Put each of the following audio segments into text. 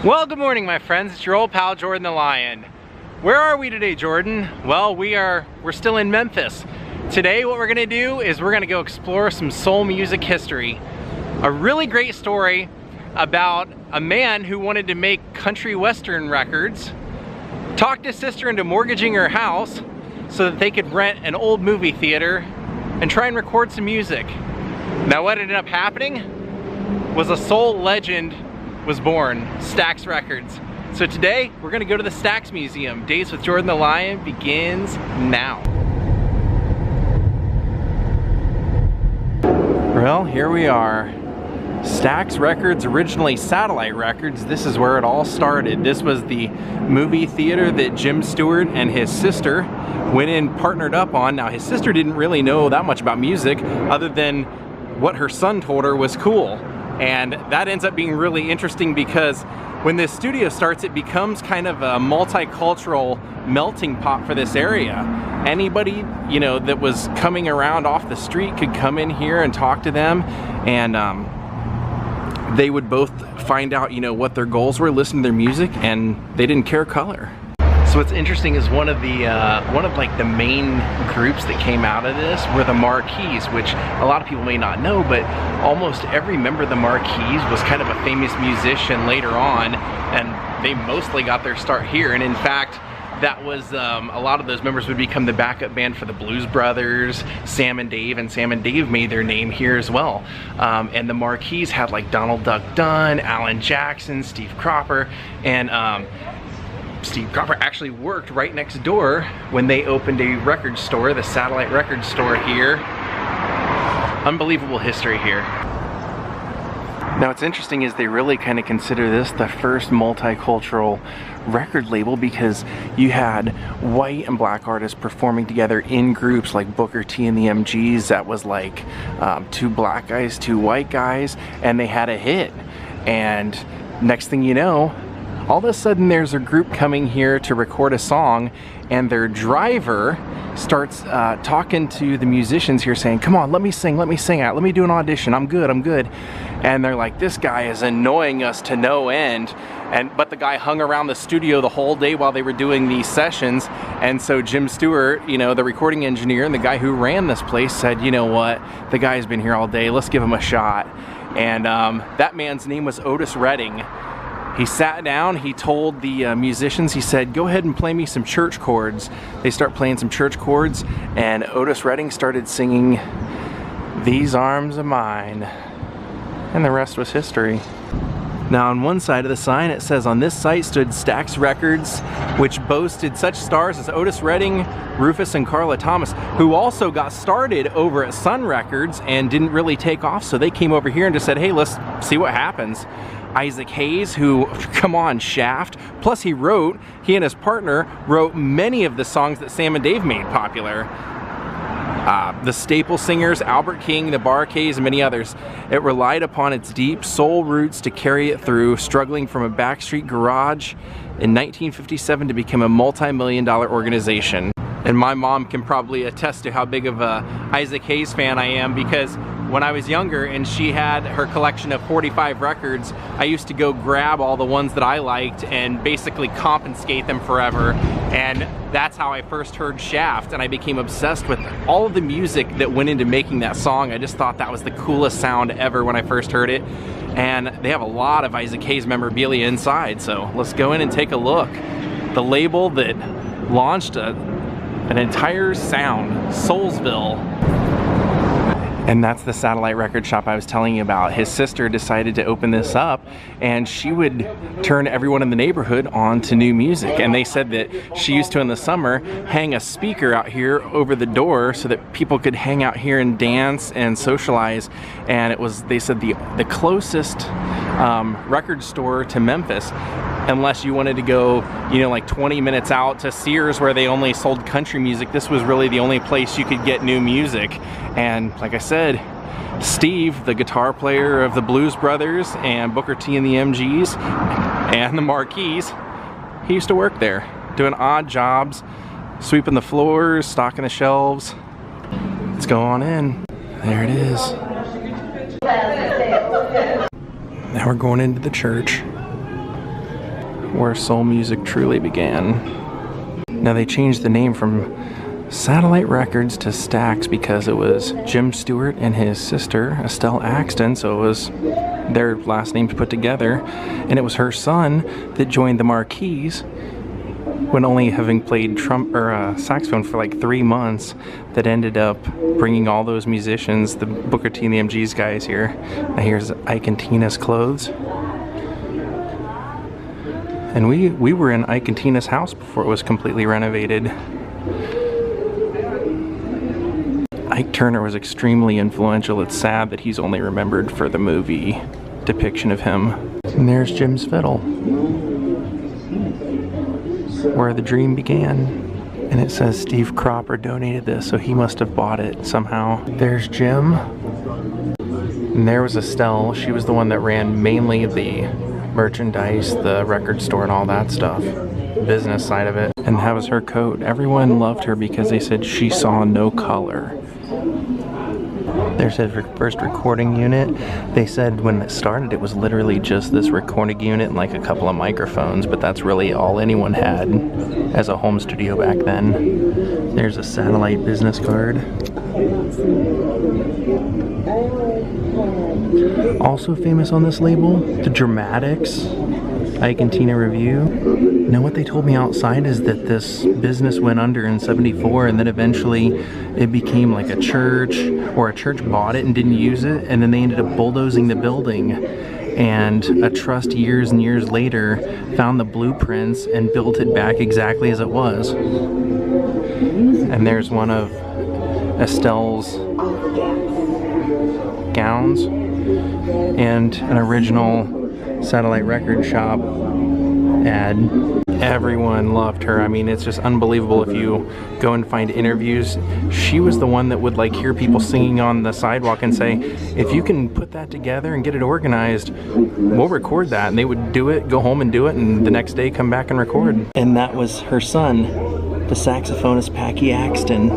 Well, good morning, my friends. It's your old pal, Jordan the Lion. Where are we today, Jordan? Well, we're still in Memphis. Today, what we're gonna do is we're gonna go explore some soul music history. A really great story about a man who wanted to make country western records, talked his sister into mortgaging her house so that they could rent an old movie theater and try and record some music. Now, what ended up happening was a soul legend was born, Stax Records. So today, we're gonna go to the Stax Museum. Daze with Jordan the Lion begins now. Well, here we are. Stax Records, originally Satellite Records. This is where it all started. This was the movie theater that Jim Stewart and his sister went in, partnered up on. Now, his sister didn't really know that much about music other than what her son told her was cool. And that ends up being really interesting because when this studio starts, it becomes kind of a multicultural melting pot for this area. Anybody, you know, that was coming around off the street could come in here and talk to them, and they would both find out, you know, what their goals were, listen to their music, and they didn't care color. So what's interesting is one of the main groups that came out of this were the Marquis, which a lot of people may not know, but almost every member of the Marquis was kind of a famous musician later on, and they mostly got their start here. And in fact, that was a lot of those members would become the backup band for the Blues Brothers, Sam and Dave made their name here as well. And the Marquis had like Donald Duck Dunn, Alan Jackson, Steve Cropper, and Steve Cropper actually worked right next door when they opened a record store, the Satellite Record store here. Unbelievable history here. Now, what's interesting is they really kind of consider this the first multicultural record label because you had white and black artists performing together in groups like Booker T and the MGs. That was like two black guys, two white guys, and they had a hit. And next thing you know, all of a sudden there's a group coming here to record a song, and their driver starts talking to the musicians here saying, come on, let me sing out, let me do an audition, I'm good. And they're like, this guy is annoying us to no end. But the guy hung around the studio the whole day while they were doing these sessions. And so Jim Stewart, you know, the recording engineer and the guy who ran this place said, you know what, the guy's been here all day, let's give him a shot. And that man's name was Otis Redding. He sat down, he told the musicians, he said, go ahead and play me some church chords. They start playing some church chords, and Otis Redding started singing, These Arms Are Mine. And the rest was history. Now, on one side of the sign, it says, on this site stood Stax Records, which boasted such stars as Otis Redding, Rufus, and Carla Thomas, who also got started over at Sun Records and didn't really take off, so they came over here and just said, hey, let's see what happens. Isaac Hayes, who, come on, Shaft, plus he and his partner wrote many of the songs that Sam and Dave made popular. The Staple Singers, Albert King, the Bar-Kays, and many others. It relied upon its deep soul roots to carry it through, struggling from a backstreet garage in 1957 to become a multi-million-dollar organization. And my mom can probably attest to how big of a Isaac Hayes fan I am, because when I was younger and she had her collection of 45 records, I used to go grab all the ones that I liked and basically confiscate them forever. And that's how I first heard Shaft, and I became obsessed with all of the music that went into making that song. I just thought that was the coolest sound ever when I first heard it. And they have a lot of Isaac Hayes memorabilia inside, so let's go in and take a look. The label that launched an entire sound, Soulville. And that's the Satellite record shop I was telling you about. His sister decided to open this up, and she would turn everyone in the neighborhood on to new music. And they said that she used to, in the summer, hang a speaker out here over the door so that people could hang out here and dance and socialize. And it was, they said, the closest record store to Memphis, unless you wanted to go, you know, like 20 minutes out to Sears where they only sold country music. This was really the only place you could get new music. And like I said, Steve, the guitar player of the Blues Brothers and Booker T and the MGs and the Marquis, he used to work there doing odd jobs, sweeping the floors, stocking the shelves. Let's go on in. There it is. Now we're going into the church. where soul music truly began. Now they changed the name from Satellite Records to Stax because it was Jim Stewart and his sister Estelle Axton, so it was their last names put together, and it was her son that joined the Marquis when only having played saxophone for like 3 months, that ended up bringing all those musicians, the Booker T and the MGs guys here. Now here's Ike and Tina's clothes. And we were in Ike and Tina's house before it was completely renovated. Ike Turner was extremely influential. It's sad that he's only remembered for the movie depiction of him. And there's Jim's fiddle, where the dream began. And it says Steve Cropper donated this, so he must have bought it somehow. There's Jim. And there was Estelle. She was the one that ran mainly the merchandise, the record store and all that stuff. Business side of it. And that was her coat. Everyone loved her because they said she saw no color. There's his first recording unit. They said when it started it was literally just this recording unit and like a couple of microphones, but that's really all anyone had as a home studio back then. There's a satellite business card. Also famous on this label, the Dramatics Ike and Tina Review. Now what they told me outside is that this business went under in '74, and then eventually it became like a church, or a church bought it and didn't use it, and then they ended up bulldozing the building, and a trust years and years later found the blueprints and built it back exactly as it was. And there's one of Estelle's gowns and an original Satellite Record Shop ad. Everyone loved her. I mean, it's just unbelievable. If you go and find interviews, she was the one that would like hear people singing on the sidewalk and say, if you can put that together and get it organized, we'll record that. And they would do it, go home and do it, and the next day come back and record. And that was her son, the saxophonist Packy Axton.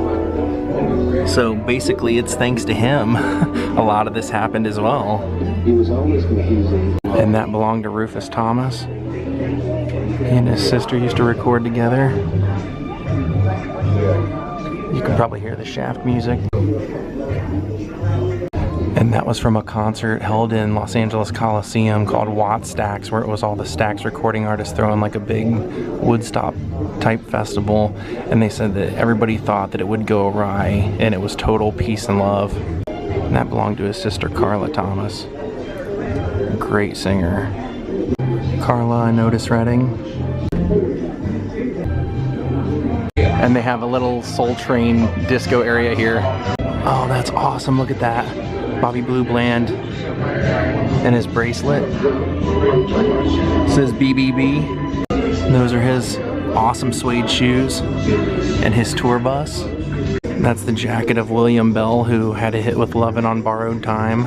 So basically it's thanks to him a lot of this happened as well. He was always confusing. And that belonged to Rufus Thomas. He and his sister used to record together. You can probably hear the shaft music. And that was from a concert held in Los Angeles Coliseum called Watt Stax, where it was all the Stax recording artists throwing like a big Woodstock type festival. And they said that everybody thought that it would go awry, and it was total peace and love. And that belonged to his sister Carla Thomas. Great singer. Carla and Otis Redding. And they have a little Soul Train disco area here. Oh, that's awesome. Look at that. Bobby Blue Bland and his bracelet. It says BBB. And those are his awesome suede shoes and his tour bus. That's the jacket of William Bell, who had a hit with Lovin' on Borrowed Time.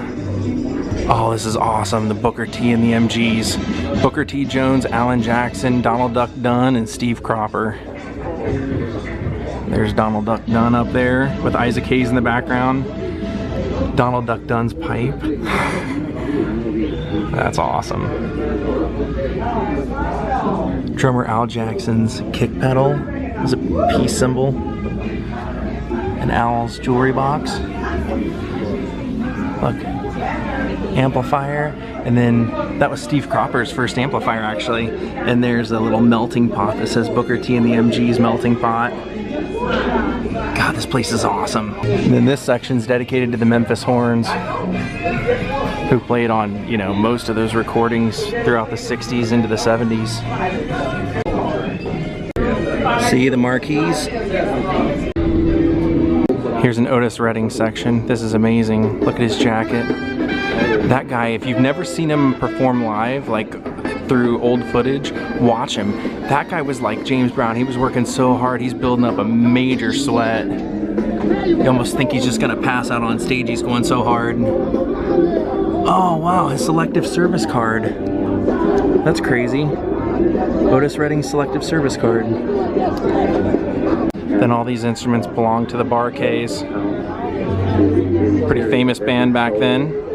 Oh, this is awesome. The Booker T and the MGs. Booker T. Jones, Alan Jackson, Donald Duck Dunn, and Steve Cropper. There's Donald Duck Dunn up there with Isaac Hayes in the background. Donald Duck Dunn's pipe. That's awesome. Drummer Al Jackson's kick pedal is a peace symbol. And Al's jewelry box. Look. Amplifier. And then that was Steve Cropper's first amplifier, actually. And there's a little melting pot that says Booker T and the MG's melting pot. God, this place is awesome. And then this section's dedicated to the Memphis Horns, who played on, you know, most of those recordings throughout the 60s into the 70s. See the Marquis? Here's an Otis Redding section. This is amazing. Look at his jacket. That guy, if you've never seen him perform live, like through old footage, watch him. That guy was like James Brown. He was working so hard. He's building up a major sweat. You almost think he's just gonna pass out on stage. He's going so hard. Oh wow, his selective service card. That's crazy. Otis Redding selective service card. Then all these instruments belong to the Bar-Kays. Pretty famous band back then.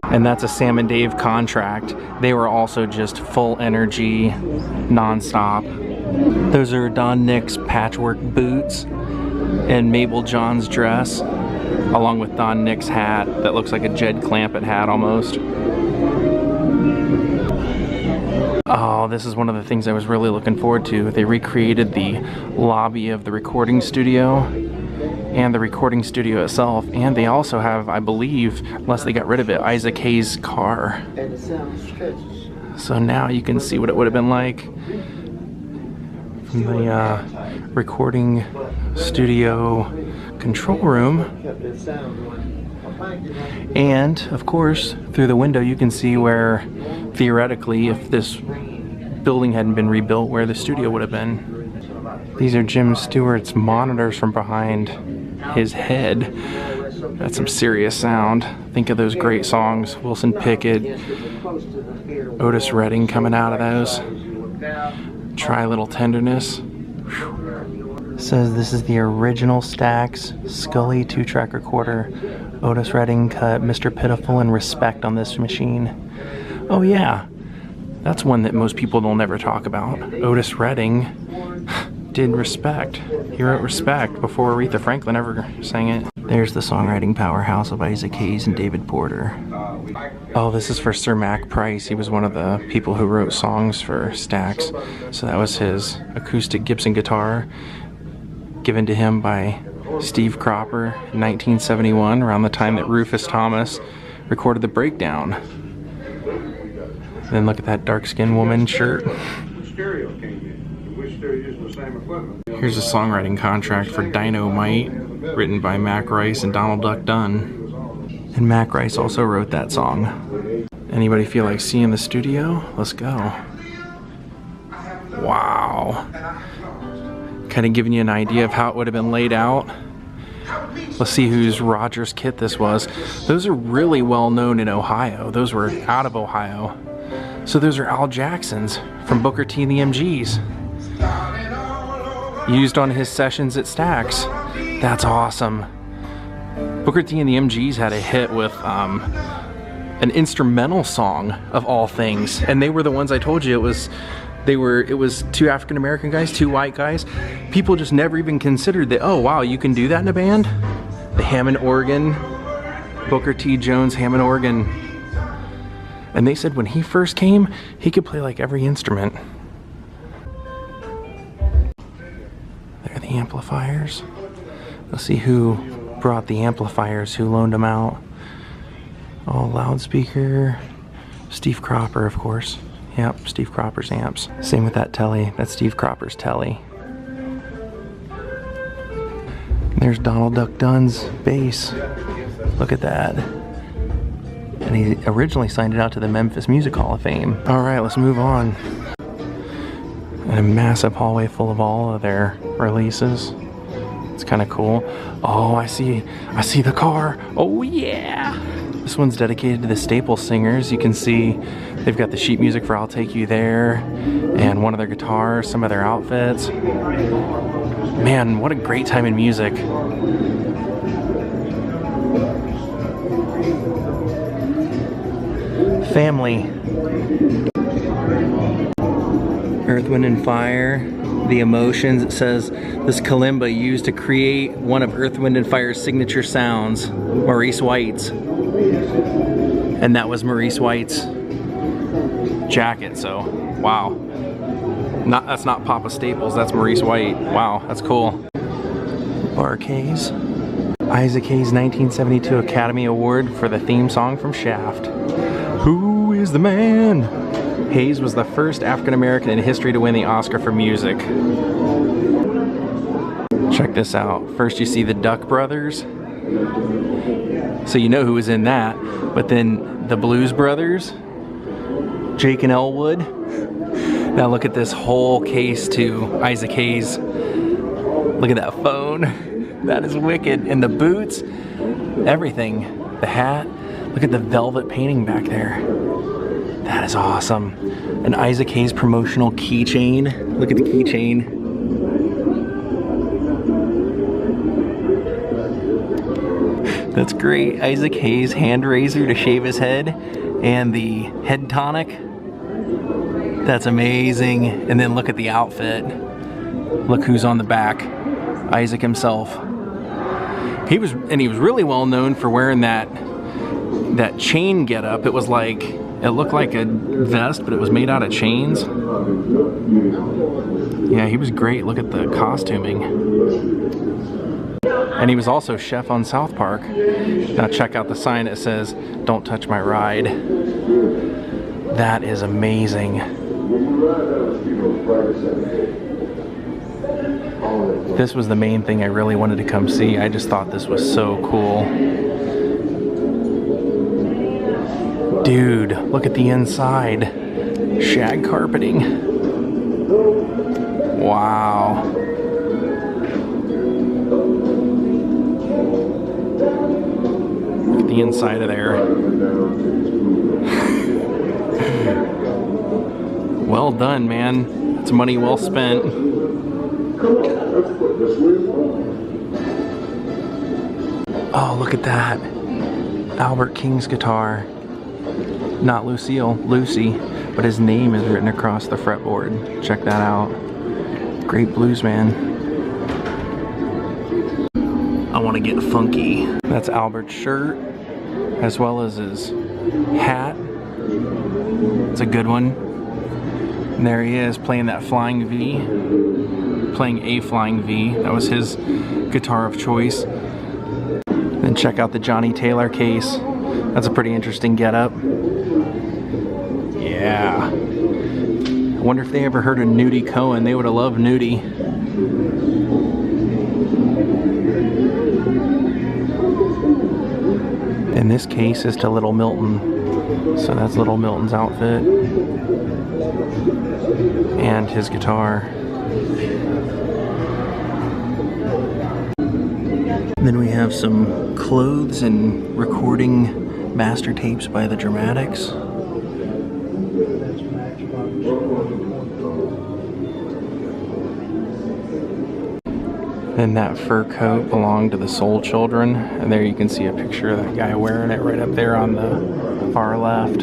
And that's a Sam and Dave contract. They were also just full energy, non-stop. Those are Don Nick's patchwork boots and Mabel John's dress, along with Don Nick's hat that looks like a Jed Clampett hat almost. Oh, this is one of the things I was really looking forward to. They recreated the lobby of the recording studio and the recording studio itself, and they also have, I believe, unless they got rid of it, Isaac Hayes' car. So now you can see what it would have been like from the recording studio control room. And of course, through the window you can see where, theoretically, if this building hadn't been rebuilt, where the studio would have been. These are Jim Stewart's monitors from behind his head. That's some serious sound. Think of those great songs, Wilson Pickett, Otis Redding coming out of those. Try a Little Tenderness. Whew. Says this is the original Stax Scully 2-track recorder. Otis Redding cut Mr. Pitiful and Respect on this machine. Oh yeah, that's one that most people will never talk about. Otis Redding did Respect. He wrote Respect before Aretha Franklin ever sang it. There's the songwriting powerhouse of Isaac Hayes and David Porter. Oh, this is for Sir Mac Price. He was one of the people who wrote songs for Stax. So that was his acoustic Gibson guitar, given to him by Steve Cropper in 1971, around the time that Rufus Thomas recorded The Breakdown. Then look at that dark-skinned woman shirt. Here's a songwriting contract for Dynamite, written by Mac Rice and Donald Duck Dunn. And Mac Rice also wrote that song. Anybody feel like seeing the studio? Let's go. Wow. Kind of giving you an idea of how it would have been laid out. Let's see whose Rogers kit this was. Those are really well known in Ohio. Those were out of Ohio. So those are Al Jackson's from Booker T and the MGs. Used on his sessions at Stax. That's awesome. Booker T and the MGs had a hit with an instrumental song of all things, and they were the ones I told you it was 2 African American guys, 2 white guys. People just never even considered that, oh wow, you can do that in a band? The Hammond organ, Booker T. Jones Hammond organ. And they said when he first came, he could play like every instrument. There are the amplifiers. Let's see who brought the amplifiers, who loaned them out. Oh, loudspeaker. Steve Cropper, of course. Yep, Steve Cropper's amps. Same with that telly. That's Steve Cropper's telly. There's Donald Duck Dunn's bass. Look at that. And he originally signed it out to the Memphis Music Hall of Fame. All right, let's move on. And a massive hallway full of all of their releases. It's kind of cool. Oh, I see the car. Oh yeah. This one's dedicated to the Staples singers. You can see they've got the sheet music for I'll Take You There, and one of their guitars, some of their outfits. Man, what a great time in music. Family. Earth, Wind and Fire, The Emotions. It says this kalimba used to create one of Earth, Wind and Fire's signature sounds, Maurice White's. And that was Maurice White's jacket, so wow. That's not Papa Staples, that's Maurice White. Wow, that's cool. Bar case. Isaac Hayes' 1972 Academy Award for the theme song from Shaft. Who is the man? Hayes was the first African American in history to win the Oscar for music. Check this out. First you see the Duck Brothers, so you know who was in that, but then the Blues Brothers, Jake and Elwood. Now look at this whole case to Isaac Hayes. Look at that phone. That is wicked. And the boots, everything. The hat. Look at the velvet painting back there. That is awesome. An Isaac Hayes promotional keychain. Look at the keychain. That's great. Isaac Hayes hand razor to shave his head and the head tonic. That's amazing. And then look at the outfit. Look who's on the back. Isaac himself. He was really well known for wearing that chain getup. It was like, it looked like a vest, but it was made out of chains. Yeah, he was great. Look at the costuming. And he was also chef on South Park. Now check out the sign that says, "Don't touch my ride." That is amazing. This was the main thing I really wanted to come see. I just thought this was so cool. Dude, look at the inside. Shag carpeting. Wow. Look at the inside of there. Well done, man. It's money well spent. Oh, look at that. Albert King's guitar. Not Lucille, Lucy, but his name is written across the fretboard. Check that out. Great blues man. I want to get funky. That's Albert's shirt, as well as his hat. It's a good one. And there he is playing that flying V. Playing a flying V. That was his guitar of choice. Then check out the Johnny Taylor case. That's a pretty interesting getup. Yeah. I wonder if they ever heard of Nudie Cohen. They would have loved Nudie. And this case is to Little Milton. So that's Little Milton's outfit. And his guitar. Then we have some clothes and recording master tapes by the Dramatics. And that fur coat belonged to the Soul Children. And there you can see a picture of that guy wearing it right up there on the far left.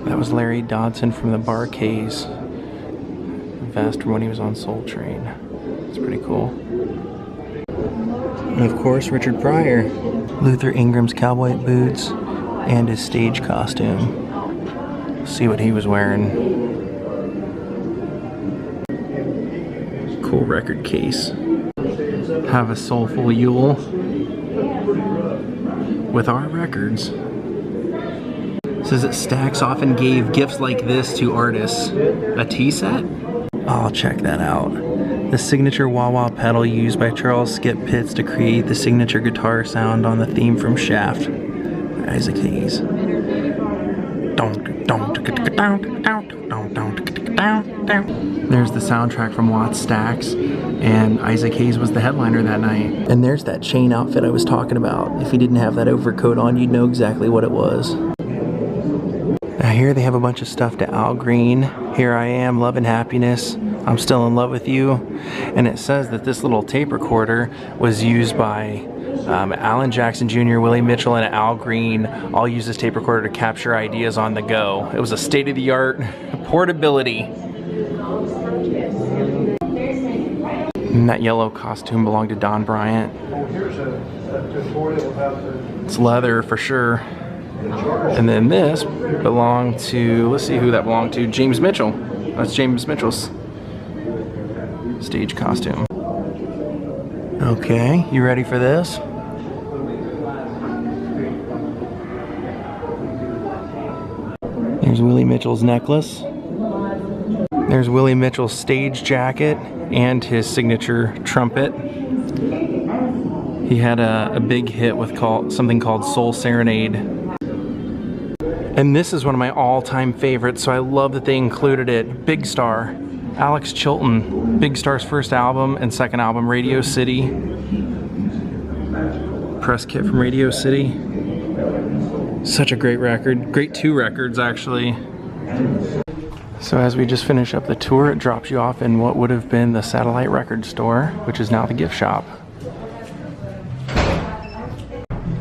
That was Larry Dodson from the Bar-Kays vest from when he was on Soul Train. It's pretty cool. And of course, Richard Pryor. Luther Ingram's cowboy boots and his stage costume. See what he was wearing. Cool record case. Have a soulful Yule with our records. It says that Stax often gave gifts like this to artists. A tea set? I'll check that out. The signature wah-wah pedal used by Charles Skip Pitts to create the signature guitar sound on the theme from Shaft. Isaac Hayes. There's the soundtrack from Watts Stax, and Isaac Hayes was the headliner that night. And there's that chain outfit I was talking about. If he didn't have that overcoat on, you'd know exactly what it was. Now here they have a bunch of stuff to Al Green. Here I Am, Love and Happiness. I'm Still in Love with You. And it says that this little tape recorder was used by Alan Jackson Jr., Willie Mitchell, and Al Green all used this tape recorder to capture ideas on the go. It was a state-of-the-art portability. And that yellow costume belonged to Don Bryant. It's leather for sure. And then this belonged to, let's see who that belonged to, James Mitchell. That's James Mitchell's stage costume. Okay, you ready for this? There's Willie Mitchell's necklace. There's Willie Mitchell's stage jacket and his signature trumpet. He had a big hit with something called Soul Serenade. And this is one of my all-time favorites, so I love that they included it. Big Star, Alex Chilton. Big Star's first album and second album, Radio City. Press kit from Radio City. Such a great record. Great two records, actually. So as we just finish up the tour, it drops you off in what would have been the Satellite Record store, which is now the gift shop.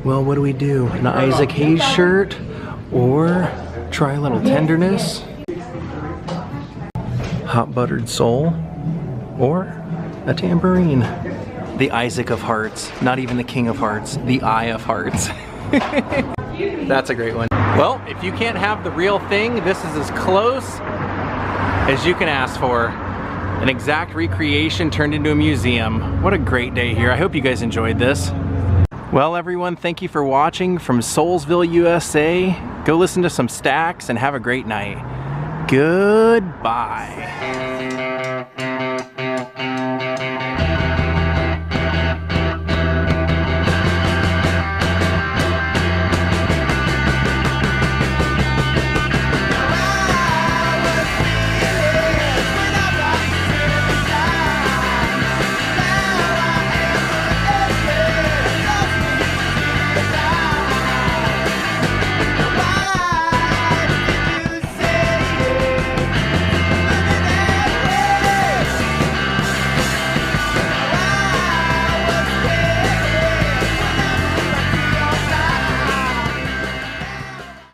Well, what do we do? An Isaac Hayes shirt, or try a little Tenderness, Hot Buttered Soul, or a tambourine. The Isaac of Hearts, not even the King of Hearts, the Eye of Hearts. That's a great one. Well, if you can't have the real thing, this is as close as you can ask for. An exact recreation turned into a museum. What a great day here. I hope you guys enjoyed this. Well, everyone, thank you for watching from Soulville, USA. Go listen to some Stax and have a great night. Goodbye.